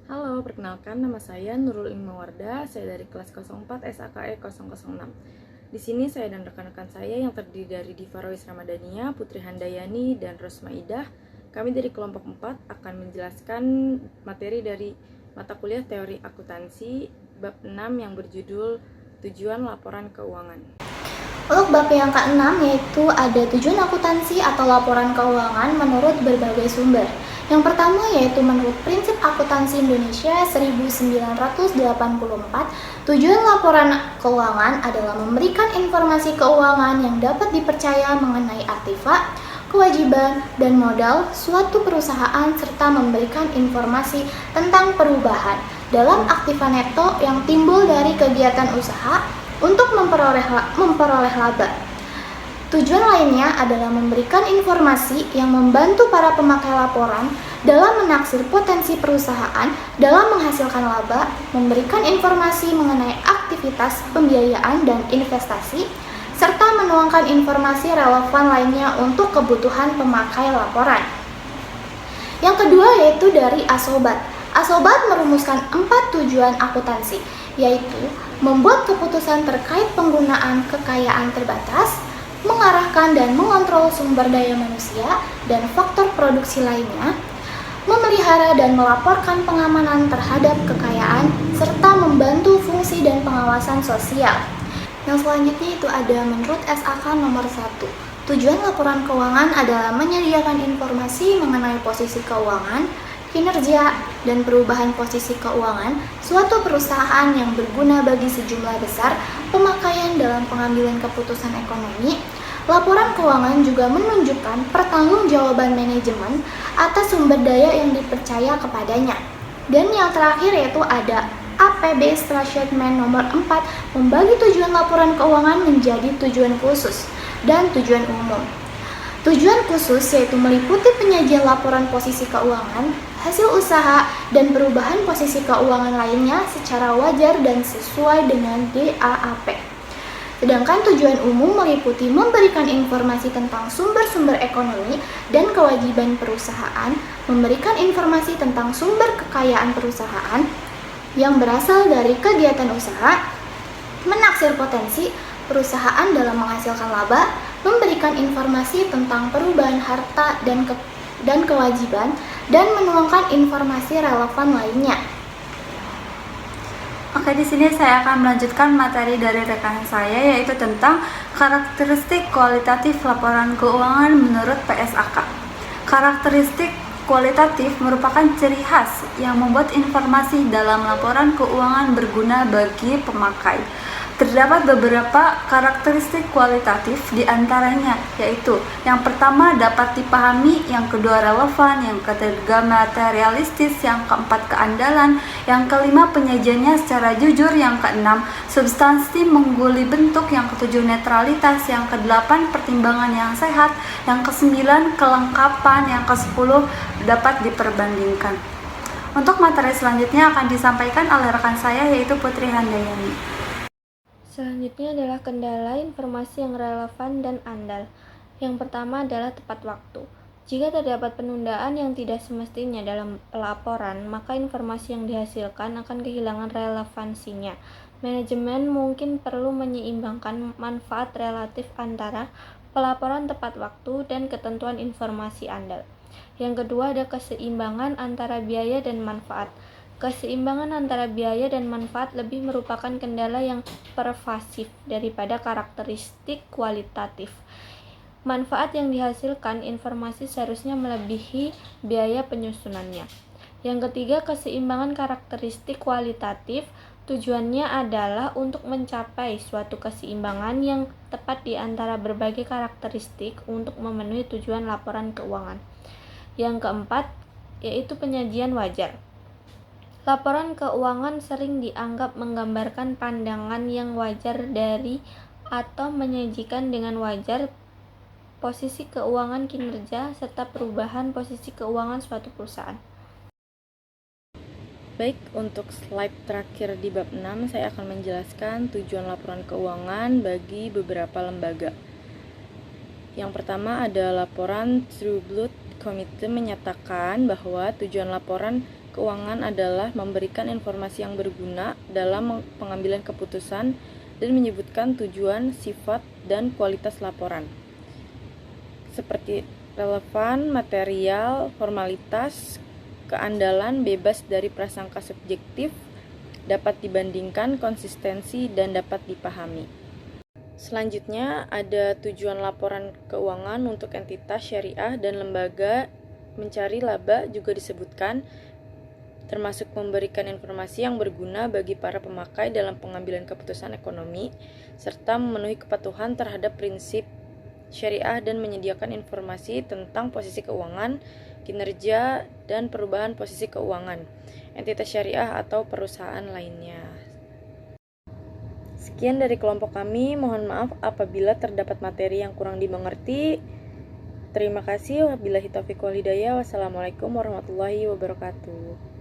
Halo, perkenalkan nama saya Nurul Ilmawarda, saya dari kelas 04 SAKE 006. Di sini saya dan rekan-rekan saya yang terdiri dari Diva Rois Ramadhania, Putri Handayani, dan Rosma Idah. Kami dari kelompok 4 akan menjelaskan materi dari mata kuliah teori akuntansi bab 6 yang berjudul Tujuan Laporan Keuangan. Untuk bab yang ke-6 yaitu ada tujuan akuntansi atau laporan keuangan menurut berbagai sumber. Yang pertama yaitu menurut prinsip akuntansi Indonesia 1984, tujuan laporan keuangan adalah memberikan informasi keuangan yang dapat dipercaya mengenai aktiva, kewajiban, dan modal suatu perusahaan serta memberikan informasi tentang perubahan dalam aktiva neto yang timbul dari kegiatan usaha untuk memperoleh laba. Tujuan lainnya adalah memberikan informasi yang membantu para pemakai laporan dalam menaksir potensi perusahaan dalam menghasilkan laba, memberikan informasi mengenai aktivitas pembiayaan dan investasi, serta menuangkan informasi relevan lainnya untuk kebutuhan pemakai laporan. Yang kedua yaitu dari Asobat. Asobat merumuskan 4 tujuan akuntansi, yaitu membuat keputusan terkait penggunaan kekayaan terbatas, mengarahkan dan mengontrol sumber daya manusia dan faktor produksi lainnya, memelihara dan melaporkan pengamanan terhadap kekayaan, serta membantu fungsi dan pengawasan sosial. Yang selanjutnya itu ada menurut SAK nomor 1. Tujuan laporan keuangan adalah menyediakan informasi mengenai posisi keuangan, kinerja, dan perubahan posisi keuangan suatu perusahaan yang berguna bagi sejumlah besar pemakaian dalam pengambilan keputusan ekonomi. Laporan keuangan juga menunjukkan pertanggungjawaban manajemen atas sumber daya yang dipercaya kepadanya. Dan yang terakhir yaitu ada APB Statement nomor 4 membagi tujuan laporan keuangan menjadi tujuan khusus dan tujuan umum. Tujuan khusus yaitu meliputi penyajian laporan posisi keuangan, hasil usaha, dan perubahan posisi keuangan lainnya secara wajar dan sesuai dengan GAAP. Sedangkan tujuan umum meliputi memberikan informasi tentang sumber-sumber ekonomi dan kewajiban perusahaan, memberikan informasi tentang sumber kekayaan perusahaan yang berasal dari kegiatan usaha, menaksir potensi perusahaan dalam menghasilkan laba, memberikan informasi tentang perubahan harta dan kewajiban, dan menuangkan informasi relevan lainnya. Oke, di sini saya akan melanjutkan materi dari rekan saya yaitu tentang karakteristik kualitatif laporan keuangan menurut PSAK. Karakteristik kualitatif merupakan ciri khas yang membuat informasi dalam laporan keuangan berguna bagi pemakai. Terdapat beberapa karakteristik kualitatif diantaranya, yaitu yang pertama dapat dipahami, yang kedua relevan, yang ketiga materialistis, yang keempat keandalan, yang kelima penyajiannya secara jujur, yang keenam substansi mengguli bentuk, yang ketujuh netralitas, yang kedelapan pertimbangan yang sehat, yang kesembilan kelengkapan, yang kesepuluh dapat diperbandingkan. Untuk materi selanjutnya akan disampaikan oleh rekan saya yaitu Putri Handayani. Selanjutnya adalah kendala informasi yang relevan dan andal. Yang pertama adalah tepat waktu. Jika terdapat penundaan yang tidak semestinya dalam pelaporan, maka informasi yang dihasilkan akan kehilangan relevansinya. Manajemen mungkin perlu menyeimbangkan manfaat relatif antara pelaporan tepat waktu dan ketentuan informasi andal. Yang kedua ada keseimbangan antara biaya dan manfaat. Keseimbangan antara biaya dan manfaat lebih merupakan kendala yang pervasif daripada karakteristik kualitatif. Manfaat yang dihasilkan informasi seharusnya melebihi biaya penyusunannya. Yang ketiga, keseimbangan karakteristik kualitatif tujuannya adalah untuk mencapai suatu keseimbangan yang tepat di antara berbagai karakteristik untuk memenuhi tujuan laporan keuangan. Yang keempat, yaitu penyajian wajar. Laporan keuangan sering dianggap menggambarkan pandangan yang wajar dari atau menyajikan dengan wajar posisi keuangan kinerja serta perubahan posisi keuangan suatu perusahaan. Baik, untuk slide terakhir di bab 6 saya akan menjelaskan tujuan laporan keuangan bagi beberapa lembaga. Yang pertama ada laporan True Blood Committee menyatakan bahwa tujuan laporan keuangan adalah memberikan informasi yang berguna dalam pengambilan keputusan dan menyebutkan tujuan, sifat, dan kualitas laporan, seperti relevan, material, formalitas, keandalan, bebas dari prasangka subjektif, dapat dibandingkan, konsistensi, dan dapat dipahami. Selanjutnya, ada tujuan laporan keuangan untuk entitas syariah dan lembaga mencari laba juga disebutkan, termasuk memberikan informasi yang berguna bagi para pemakai dalam pengambilan keputusan ekonomi, serta memenuhi kepatuhan terhadap prinsip syariah dan menyediakan informasi tentang posisi keuangan, kinerja, dan perubahan posisi keuangan, entitas syariah atau perusahaan lainnya. Sekian dari kelompok kami, mohon maaf apabila terdapat materi yang kurang dimengerti. Terima kasih, wabillahi taufiq wal hidayah. Wassalamualaikum warahmatullahi wabarakatuh.